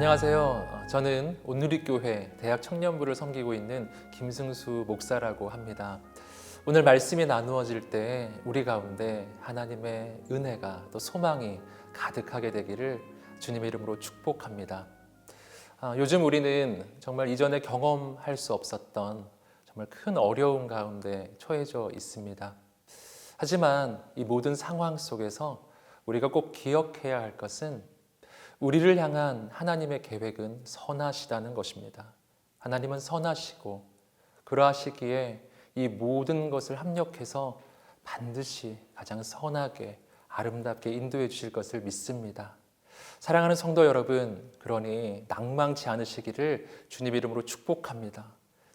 안녕하세요. 저는 온누리교회 대학 청년부를 섬기고 있는 김승수 목사라고 합니다. 오늘 말씀이 나누어질 때 우리 가운데 하나님의 은혜가 또 소망이 가득하게 되기를 주님의 이름으로 축복합니다. 요즘 우리는 정말 이전에 경험할 수 없었던 정말 큰 어려움 가운데 처해져 있습니다. 하지만 이 모든 상황 속에서 우리가 꼭 기억해야 할 것은 우리를 향한 하나님의 계획은 선하시다는 것입니다. 하나님은 선하시고 그러하시기에 이 모든 것을 합력해서 반드시 가장 선하게 아름답게 인도해 주실 것을 믿습니다. 사랑하는 성도 여러분, 그러니 낭망치 않으시기를 주님 이름으로 축복합니다.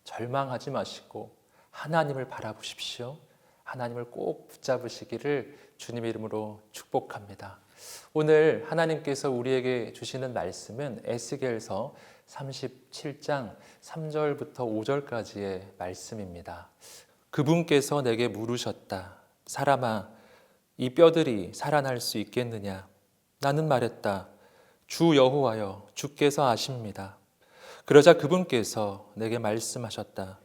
절망하지 마시고 하나님을 바라보십시오. 하나님을 꼭 붙잡으시기를 주님의 이름으로 축복합니다. 오늘 하나님께서 우리에게 주시는 말씀은 에스겔서 37장 3절부터 5절까지의 말씀입니다. 그분께서 내게 물으셨다. 사람아, 이 뼈들이 살아날 수 있겠느냐? 나는 말했다. 주 여호와여, 주께서 아십니다. 그러자 그분께서 내게 말씀하셨다.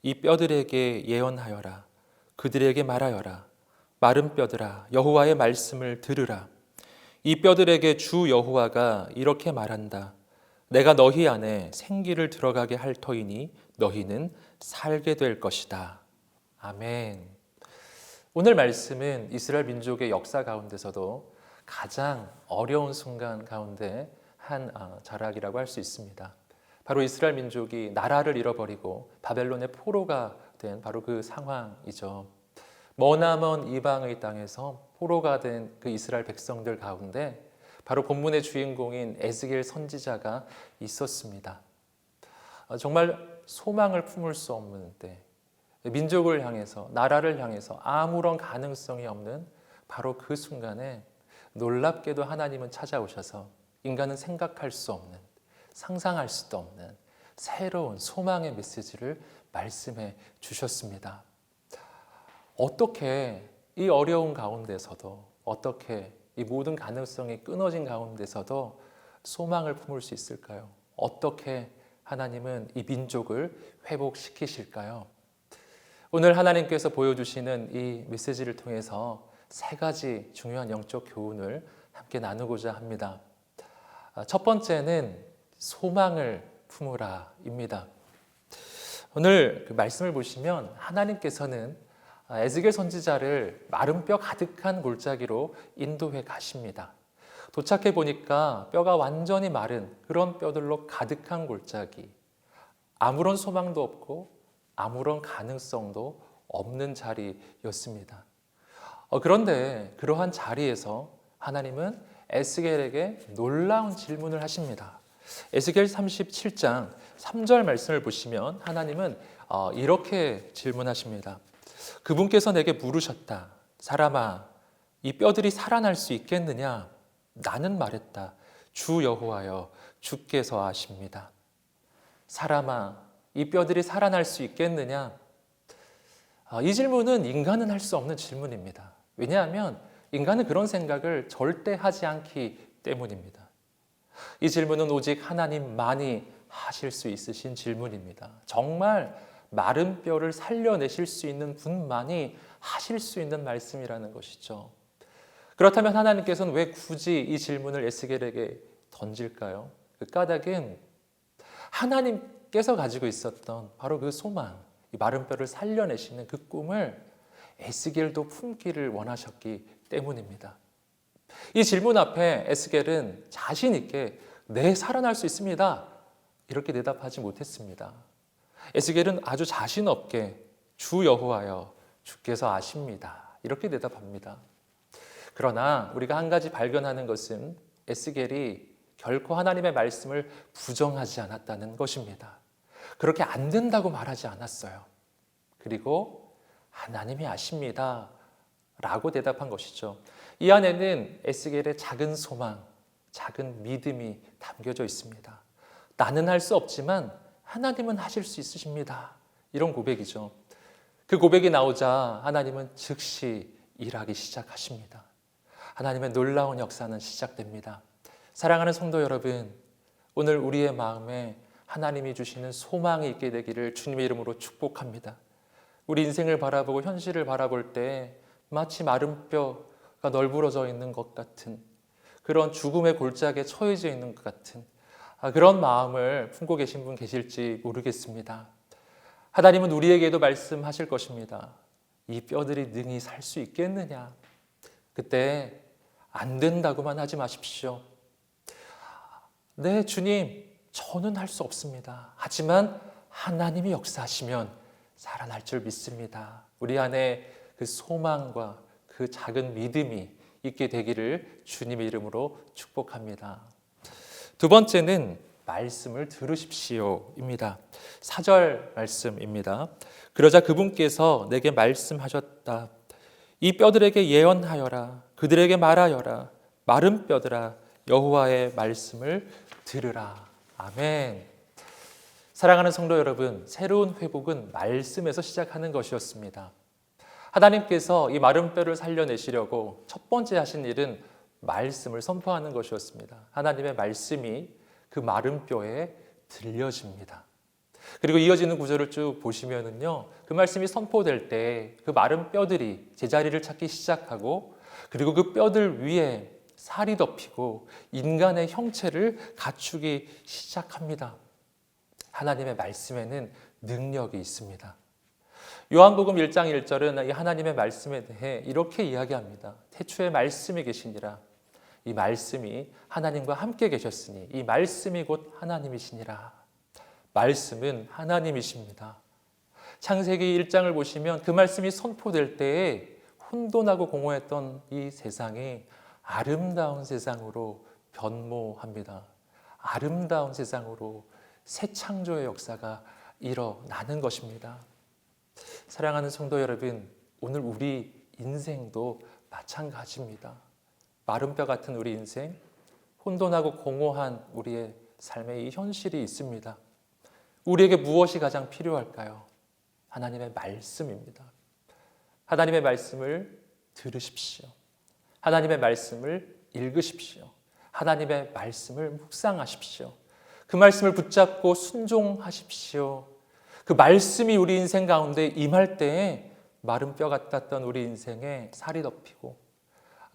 이 뼈들에게 예언하여라. 그들에게 말하여라. 마른 뼈들아, 여호와의 말씀을 들으라. 이 뼈들에게 주 여호와가 이렇게 말한다. 내가 너희 안에 생기를 들어가게 할 터이니 너희는 살게 될 것이다. 아멘. 오늘 말씀은 이스라엘 민족의 역사 가운데서도 가장 어려운 순간 가운데 한 자락이라고 할 수 있습니다. 바로 이스라엘 민족이 나라를 잃어버리고 바벨론의 포로가 된 바로 그 상황이죠. 머나먼 이방의 땅에서 포로가 된 그 이스라엘 백성들 가운데 바로 본문의 주인공인 에스겔 선지자가 있었습니다. 정말 소망을 품을 수 없는 때, 민족을 향해서, 나라를 향해서 아무런 가능성이 없는 바로 그 순간에 놀랍게도 하나님은 찾아오셔서 인간은 생각할 수 없는, 상상할 수도 없는 새로운 소망의 메시지를 말씀해 주셨습니다. 어떻게 이 어려운 가운데서도, 어떻게 이 모든 가능성이 끊어진 가운데서도 소망을 품을 수 있을까요? 어떻게 하나님은 이 민족을 회복시키실까요? 오늘 하나님께서 보여주시는 이 메시지를 통해서 세 가지 중요한 영적 교훈을 함께 나누고자 합니다. 첫 번째는 소망을 품으라입니다. 오늘 그 말씀을 보시면 하나님께서는 에스겔 선지자를 마른 뼈 가득한 골짜기로 인도해 가십니다. 도착해 보니까 뼈가 완전히 마른 그런 뼈들로 가득한 골짜기, 아무런 소망도 없고 아무런 가능성도 없는 자리였습니다. 그런데 그러한 자리에서 하나님은 에스겔에게 놀라운 질문을 하십니다. 에스겔 37장 3절 말씀을 보시면 하나님은 이렇게 질문하십니다. 그분께서 내게 물으셨다. 사람아, 이 뼈들이 살아날 수 있겠느냐? 나는 말했다. 주 여호와여, 주께서 아십니다. 사람아, 이 뼈들이 살아날 수 있겠느냐? 이 질문은 인간은 할 수 없는 질문입니다. 왜냐하면 인간은 그런 생각을 절대 하지 않기 때문입니다. 이 질문은 오직 하나님만이 하실 수 있으신 질문입니다. 정말 마른 뼈를 살려내실 수 있는 분만이 하실 수 있는 말씀이라는 것이죠. 그렇다면 하나님께서는 왜 굳이 이 질문을 에스겔에게 던질까요? 그 까닭은 하나님께서 가지고 있었던 바로 그 소망, 이 마른 뼈를 살려내시는 그 꿈을 에스겔도 품기를 원하셨기 때문입니다. 이 질문 앞에 에스겔은 자신 있게 네, 살아날 수 있습니다. 이렇게 대답하지 못했습니다. 에스겔은 아주 자신 없게 주 여호와여, 주께서 아십니다. 이렇게 대답합니다. 그러나 우리가 한 가지 발견하는 것은 에스겔이 결코 하나님의 말씀을 부정하지 않았다는 것입니다. 그렇게 안 된다고 말하지 않았어요. 그리고 하나님이 아십니다. 라고 대답한 것이죠. 이 안에는 에스겔의 작은 소망, 작은 믿음이 담겨져 있습니다. 나는 할 수 없지만 하나님은 하실 수 있으십니다. 이런 고백이죠. 그 고백이 나오자 하나님은 즉시 일하기 시작하십니다. 하나님의 놀라운 역사는 시작됩니다. 사랑하는 성도 여러분, 오늘 우리의 마음에 하나님이 주시는 소망이 있게 되기를 주님의 이름으로 축복합니다. 우리 인생을 바라보고 현실을 바라볼 때 마치 마른 뼈가 널브러져 있는 것 같은 그런 죽음의 골짜기에 처해져 있는 것 같은 그런 마음을 품고 계신 분 계실지 모르겠습니다. 하나님은 우리에게도 말씀하실 것입니다. 이 뼈들이 능히 살 수 있겠느냐? 그때 안 된다고만 하지 마십시오. 네, 주님, 저는 할 수 없습니다. 하지만 하나님이 역사하시면 살아날 줄 믿습니다. 우리 안에 그 소망과 그 작은 믿음이 있게 되기를 주님의 이름으로 축복합니다. 두 번째는 말씀을 들으십시오입니다. 4절 말씀입니다. 그러자 그분께서 내게 말씀하셨다. 이 뼈들에게 예언하여라. 그들에게 말하여라. 마른 뼈들아 여호와의 말씀을 들으라. 아멘. 사랑하는 성도 여러분, 새로운 회복은 말씀에서 시작하는 것이었습니다. 하나님께서 이 마른 뼈를 살려내시려고 첫 번째 하신 일은 말씀을 선포하는 것이었습니다. 하나님의 말씀이 그 마른 뼈에 들려집니다. 그리고 이어지는 구절을 쭉 보시면은요, 그 말씀이 선포될 때 그 마른 뼈들이 제자리를 찾기 시작하고, 그리고 그 뼈들 위에 살이 덮이고 인간의 형체를 갖추기 시작합니다. 하나님의 말씀에는 능력이 있습니다. 요한복음 1장 1절은 이 하나님의 말씀에 대해 이렇게 이야기합니다. 태초에 말씀이 계시니라. 이 말씀이 하나님과 함께 계셨으니 이 말씀이 곧 하나님이시니라. 말씀은 하나님이십니다. 창세기 1장을 보시면 그 말씀이 선포될 때에 혼돈하고 공허했던 이 세상이 아름다운 세상으로 변모합니다. 아름다운 세상으로 새 창조의 역사가 일어나는 것입니다. 사랑하는 성도 여러분, 오늘 우리 인생도 마찬가지입니다. 마른 뼈 같은 우리 인생, 혼돈하고 공허한 우리의 삶의 이 현실이 있습니다. 우리에게 무엇이 가장 필요할까요? 하나님의 말씀입니다. 하나님의 말씀을 들으십시오. 하나님의 말씀을 읽으십시오. 하나님의 말씀을 묵상하십시오. 그 말씀을 붙잡고 순종하십시오. 그 말씀이 우리 인생 가운데 임할 때에 마른 뼈 같았던 우리 인생에 살이 덮이고,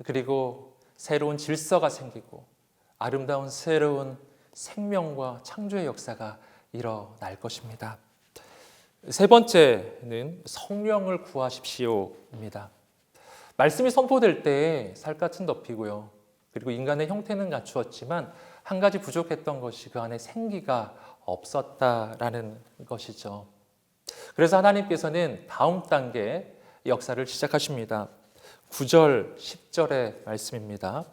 그리고 새로운 질서가 생기고 아름다운 새로운 생명과 창조의 역사가 일어날 것입니다. 세 번째는 성령을 구하십시오입니다. 말씀이 선포될 때 살갗은 덮이고요. 그리고 인간의 형태는 갖추었지만 한 가지 부족했던 것이 그 안에 생기가 없었다라는 것이죠. 그래서 하나님께서는 다음 단계 역사를 시작하십니다. 9절, 10절의 말씀입니다.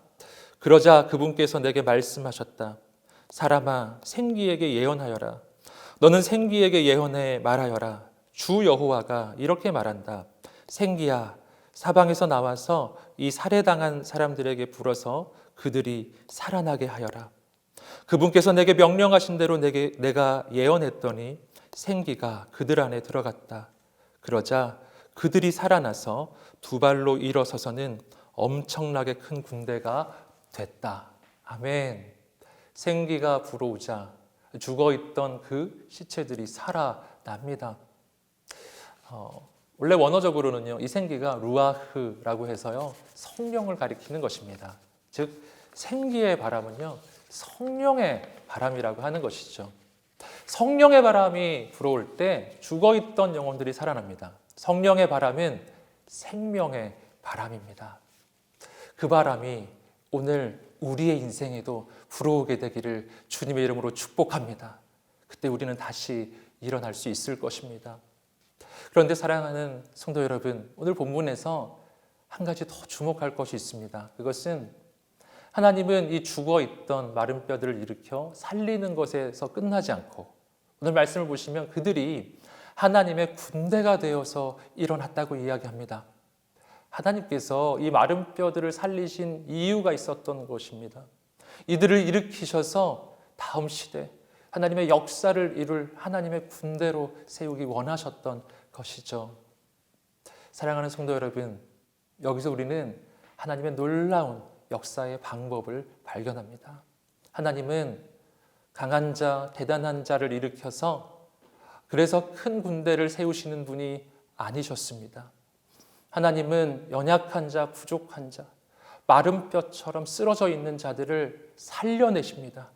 그러자 그분께서 내게 말씀하셨다. 사람아, 생기에게 예언하여라. 너는 생기에게 예언해 말하여라. 주 여호와가 이렇게 말한다. 생기야, 사방에서 나와서 이 살해당한 사람들에게 불어서 그들이 살아나게 하여라. 그분께서 내게 명령하신 대로 내가 예언했더니 생기가 그들 안에 들어갔다. 그러자 그들이 살아나서 두 발로 일어서서는 엄청나게 큰 군대가 됐다. 아멘. 생기가 불어오자 죽어있던 그 시체들이 살아납니다. 원래 원어적으로는요, 이 생기가 루아흐라고 해서요, 성령을 가리키는 것입니다. 즉, 생기의 바람은요, 성령의 바람이라고 하는 것이죠. 성령의 바람이 불어올 때 죽어있던 영혼들이 살아납니다. 성령의 바람은 생명의 바람입니다. 그 바람이 오늘 우리의 인생에도 불어오게 되기를 주님의 이름으로 축복합니다. 그때 우리는 다시 일어날 수 있을 것입니다. 그런데 사랑하는 성도 여러분, 오늘 본문에서 한 가지 더 주목할 것이 있습니다. 그것은 하나님은 이 죽어있던 마른 뼈들을 일으켜 살리는 것에서 끝나지 않고 오늘 말씀을 보시면 그들이 하나님의 군대가 되어서 일어났다고 이야기합니다. 하나님께서 이 마른 뼈들을 살리신 이유가 있었던 것입니다. 이들을 일으키셔서 다음 시대 하나님의 역사를 이룰 하나님의 군대로 세우기 원하셨던 것이죠. 사랑하는 성도 여러분, 여기서 우리는 하나님의 놀라운 역사의 방법을 발견합니다. 하나님은 강한 자, 대단한 자를 일으켜서 그래서 큰 군대를 세우시는 분이 아니셨습니다. 하나님은 연약한 자, 부족한 자, 마른 뼈처럼 쓰러져 있는 자들을 살려내십니다.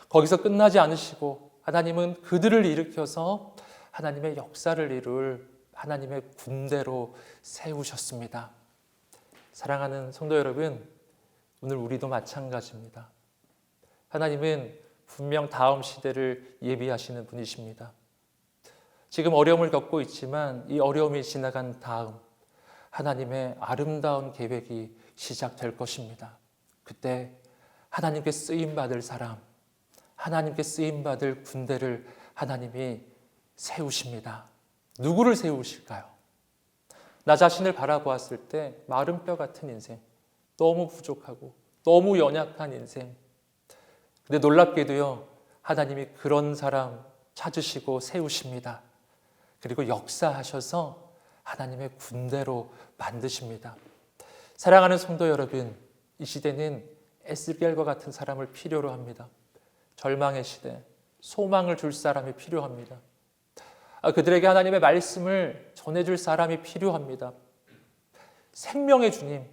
거기서 끝나지 않으시고 하나님은 그들을 일으켜서 하나님의 역사를 이룰 하나님의 군대로 세우셨습니다. 사랑하는 성도 여러분, 오늘 우리도 마찬가지입니다. 하나님은 분명 다음 시대를 예비하시는 분이십니다. 지금 어려움을 겪고 있지만 이 어려움이 지나간 다음 하나님의 아름다운 계획이 시작될 것입니다. 그때 하나님께 쓰임받을 사람, 하나님께 쓰임받을 군대를 하나님이 세우십니다. 누구를 세우실까요? 나 자신을 바라보았을 때 마른 뼈 같은 인생, 너무 부족하고 너무 연약한 인생. 근데 놀랍게도요, 하나님이 그런 사람 찾으시고 세우십니다. 그리고 역사하셔서 하나님의 군대로 만드십니다. 사랑하는 성도 여러분, 이 시대는 에스겔과 같은 사람을 필요로 합니다. 절망의 시대, 소망을 줄 사람이 필요합니다. 그들에게 하나님의 말씀을 전해줄 사람이 필요합니다. 생명의 주님,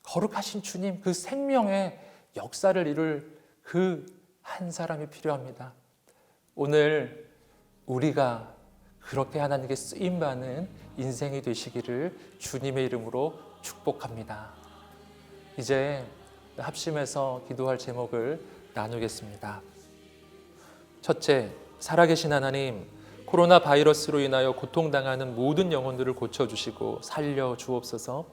거룩하신 주님, 그 생명의 역사를 이룰 그 한 사람이 필요합니다. 오늘 우리가 그렇게 하나님께 쓰임받는 인생이 되시기를 주님의 이름으로 축복합니다. 이제 합심해서 기도할 제목을 나누겠습니다. 첫째, 살아계신 하나님, 코로나 바이러스로 인하여 고통당하는 모든 영혼들을 고쳐주시고 살려주옵소서.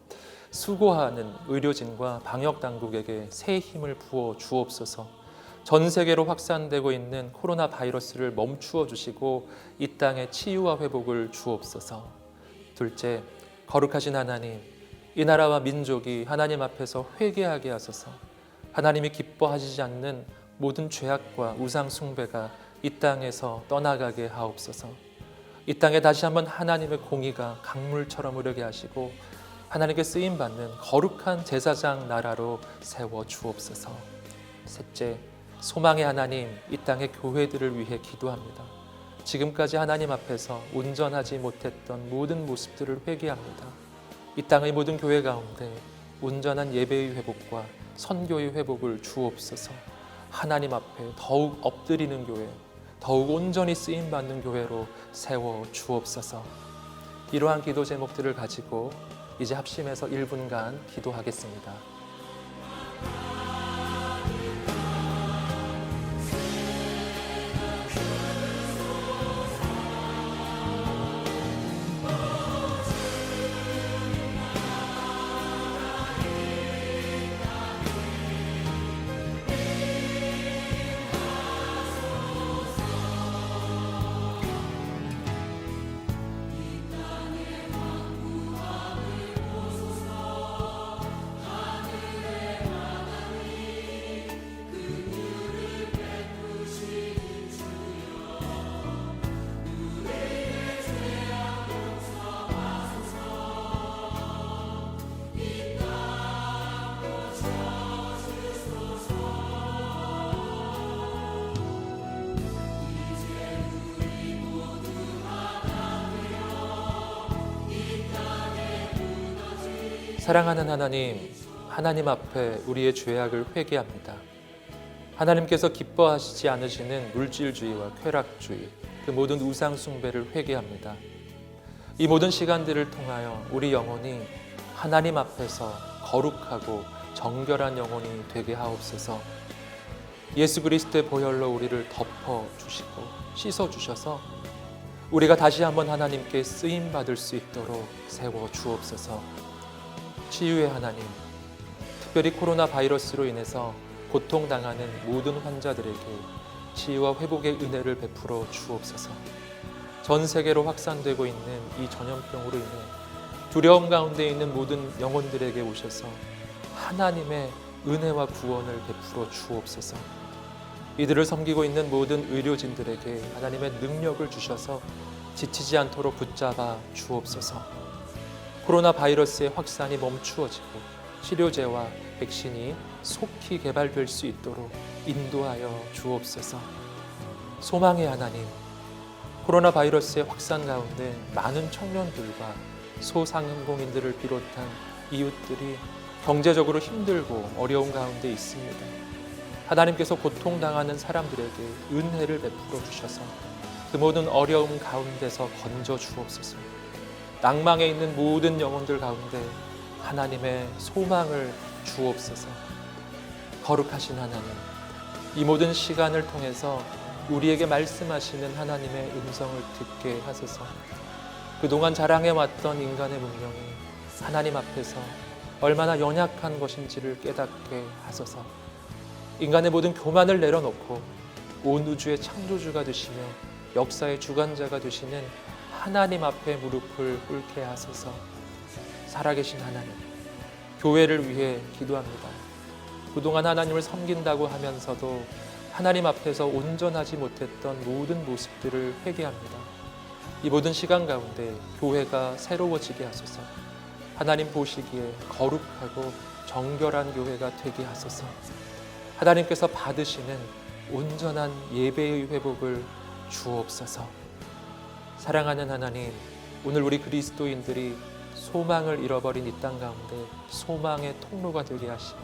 수고하는 의료진과 방역당국에게 새 힘을 부어 주옵소서. 전 세계로 확산되고 있는 코로나 바이러스를 멈추어 주시고 이 땅의 치유와 회복을 주옵소서. 둘째, 거룩하신 하나님, 이 나라와 민족이 하나님 앞에서 회개하게 하소서. 하나님이 기뻐하시지 않는 모든 죄악과 우상 숭배가 이 땅에서 떠나가게 하옵소서. 이 땅에 다시 한번 하나님의 공의가 강물처럼 흐르게 하시고 하나님께 쓰임받는 거룩한 제사장 나라로 세워 주옵소서. 셋째, 소망의 하나님, 이 땅의 교회들을 위해 기도합니다. 지금까지 하나님 앞에서 온전하지 못했던 모든 모습들을 회개합니다. 이 땅의 모든 교회 가운데 온전한 예배의 회복과 선교의 회복을 주옵소서. 하나님 앞에 더욱 엎드리는 교회, 더욱 온전히 쓰임받는 교회로 세워 주옵소서. 이러한 기도 제목들을 가지고 이제 합심해서 1분간 기도하겠습니다. 사랑하는 하나님, 하나님 앞에 우리의 죄악을 회개합니다. 하나님께서 기뻐하시지 않으시는 물질주의와 쾌락주의, 그 모든 우상 숭배를 회개합니다. 이 모든 시간들을 통하여 우리 영혼이 하나님 앞에서 거룩하고 정결한 영혼이 되게 하옵소서. 예수 그리스도의 보혈로 우리를 덮어 주시고 씻어 주셔서 우리가 다시 한번 하나님께 쓰임 받을 수 있도록 세워 주옵소서. 치유의 하나님, 특별히 코로나 바이러스로 인해서 고통당하는 모든 환자들에게 치유와 회복의 은혜를 베풀어 주옵소서. 전 세계로 확산되고 있는 이 전염병으로 인해 두려움 가운데 있는 모든 영혼들에게 오셔서 하나님의 은혜와 구원을 베풀어 주옵소서. 이들을 섬기고 있는 모든 의료진들에게 하나님의 능력을 주셔서 지치지 않도록 붙잡아 주옵소서. 코로나 바이러스의 확산이 멈추어지고 치료제와 백신이 속히 개발될 수 있도록 인도하여 주옵소서. 소망의 하나님, 코로나 바이러스의 확산 가운데 많은 청년들과 소상공인들을 비롯한 이웃들이 경제적으로 힘들고 어려운 가운데 있습니다. 하나님께서 고통당하는 사람들에게 은혜를 베풀어 주셔서 그 모든 어려움 가운데서 건져 주옵소서. 낭망에 있는 모든 영혼들 가운데 하나님의 소망을 주옵소서. 거룩하신 하나님, 이 모든 시간을 통해서 우리에게 말씀하시는 하나님의 음성을 듣게 하소서. 그동안 자랑해왔던 인간의 문명이 하나님 앞에서 얼마나 연약한 것인지를 깨닫게 하소서. 인간의 모든 교만을 내려놓고 온 우주의 창조주가 되시며 역사의 주관자가 되시는 하나님 앞에 무릎을 꿇게 하소서. 살아계신 하나님, 교회를 위해 기도합니다. 그동안 하나님을 섬긴다고 하면서도 하나님 앞에서 온전하지 못했던 모든 모습들을 회개합니다. 이 모든 시간 가운데 교회가 새로워지게 하소서. 하나님 보시기에 거룩하고 정결한 교회가 되게 하소서. 하나님께서 받으시는 온전한 예배의 회복을 주옵소서. 사랑하는 하나님, 오늘 우리 그리스도인들이 소망을 잃어버린 이 땅 가운데 소망의 통로가 되게 하시고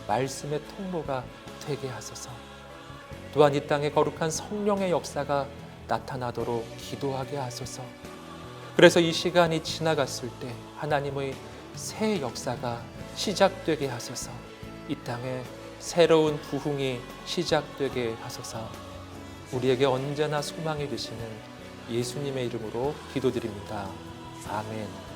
말씀의 통로가 되게 하소서. 또한 이 땅에 거룩한 성령의 역사가 나타나도록 기도하게 하소서. 그래서 이 시간이 지나갔을 때 하나님의 새 역사가 시작되게 하소서. 이 땅에 새로운 부흥이 시작되게 하소서. 우리에게 언제나 소망이 되시는 예수님의 이름으로 기도드립니다. 아멘.